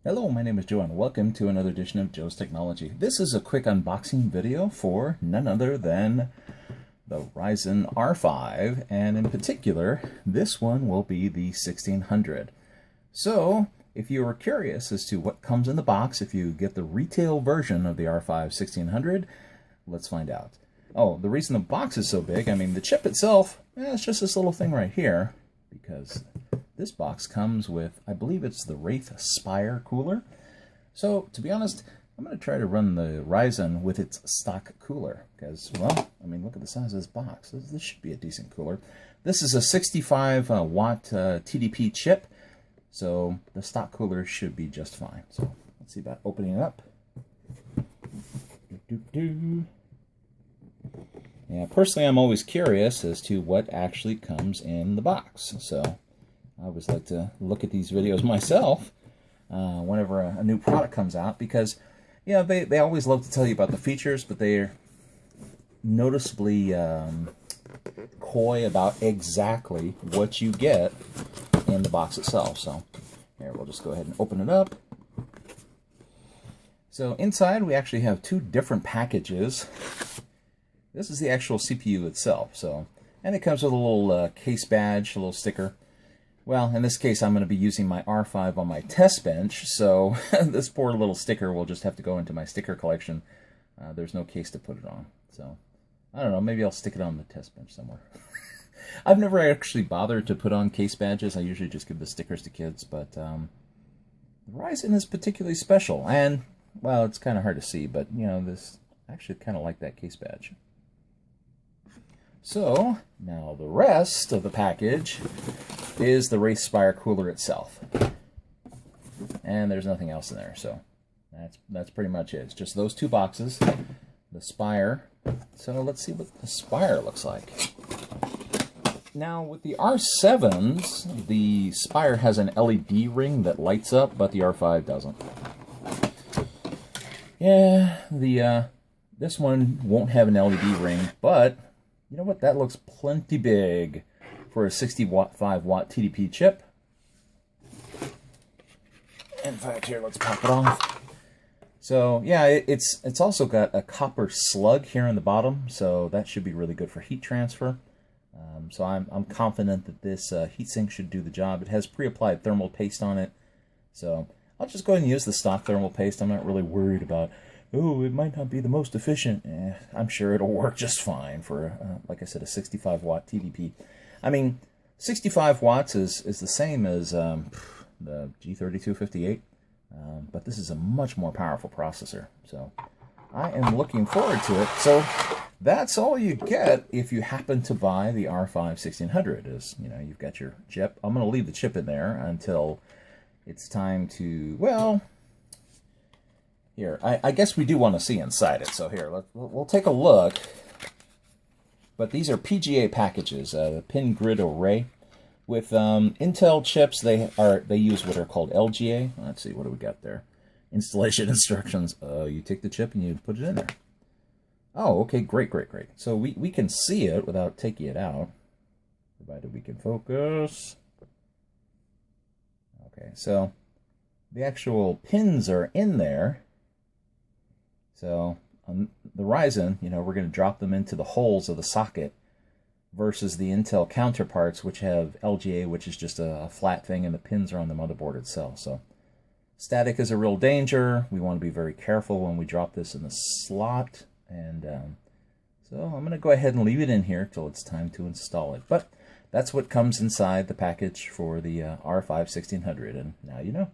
Hello, my name is Joe and welcome to another edition of Joe's Technology. This is a quick unboxing video for none other than the Ryzen R5, and in particular, this one will be the 1600. So, if you are curious as to what comes in the box if you get the retail version of the R5 1600, let's find out. Oh, the reason the box is so big, I mean, the chip itself, it's just this little thing right here, because this box comes with, I believe it's the Wraith Spire cooler. So, to be honest, I'm going to try to run the Ryzen with its stock cooler. Because, well, I mean, look at the size of this box. This should be a decent cooler. This is a 65 watt TDP chip. So, the stock cooler should be just fine. So, let's see about opening it up. Yeah, personally, I'm always curious as to what actually comes in the box. So, I always like to look at these videos myself whenever a new product comes out, because they always love to tell you about the features, but they're noticeably coy about exactly what you get in the box itself. So here, we'll just go ahead and open it up. So inside we actually have two different packages. This is the actual CPU itself, and it comes with a little case badge, a little sticker. Well, in this case, I'm going to be using my R5 on my test bench, so this poor little sticker will just have to go into my sticker collection. There's no case to put it on, so I don't know, maybe I'll stick it on the test bench somewhere. I've never actually bothered to put on case badges. I usually just give the stickers to kids, but the Ryzen is particularly special, and, well, it's kind of hard to see, but, this I actually kind of like that case badge. So, now the rest of the package is the Wraith Spire cooler itself. And there's nothing else in there, so that's pretty much it. It's just those two boxes, the Spire. So let's see what the Spire looks like. Now, with the R7s, the Spire has an LED ring that lights up, but the R5 doesn't. Yeah, this one won't have an LED ring, but you know what? That looks plenty big for a 65 watt TDP chip. In fact, here, let's pop it off. So yeah, it's also got a copper slug here in the bottom, so that should be really good for heat transfer. So I'm confident that this heatsink should do the job. It has pre-applied thermal paste on it, so I'll just go ahead and use the stock thermal paste. I'm not really worried about, oh, it might not be the most efficient. I'm sure it'll work just fine for, like I said, a 65 watt TDP. I mean, 65 watts is the same as the G3258, but this is a much more powerful processor. So I am looking forward to it. So that's all you get if you happen to buy the R5 1600. Is, you've got your chip. I'm going to leave the chip in there until it's time to, well, here, I guess we do want to see inside it. So here, we'll take a look. But these are PGA packages, the pin grid array. With Intel chips, they use what are called LGA. Let's see, what do we got there? Installation instructions. You take the chip and you put it in there. Oh, okay, great. So we can see it without taking it out, provided we can focus. Okay, so the actual pins are in there. So on the Ryzen, we're going to drop them into the holes of the socket, versus the Intel counterparts, which have LGA, which is just a flat thing, and the pins are on the motherboard itself. So static is a real danger. We want to be very careful when we drop this in the slot. And so I'm going to go ahead and leave it in here till it's time to install it. But that's what comes inside the package for the R5 1600, and now you know.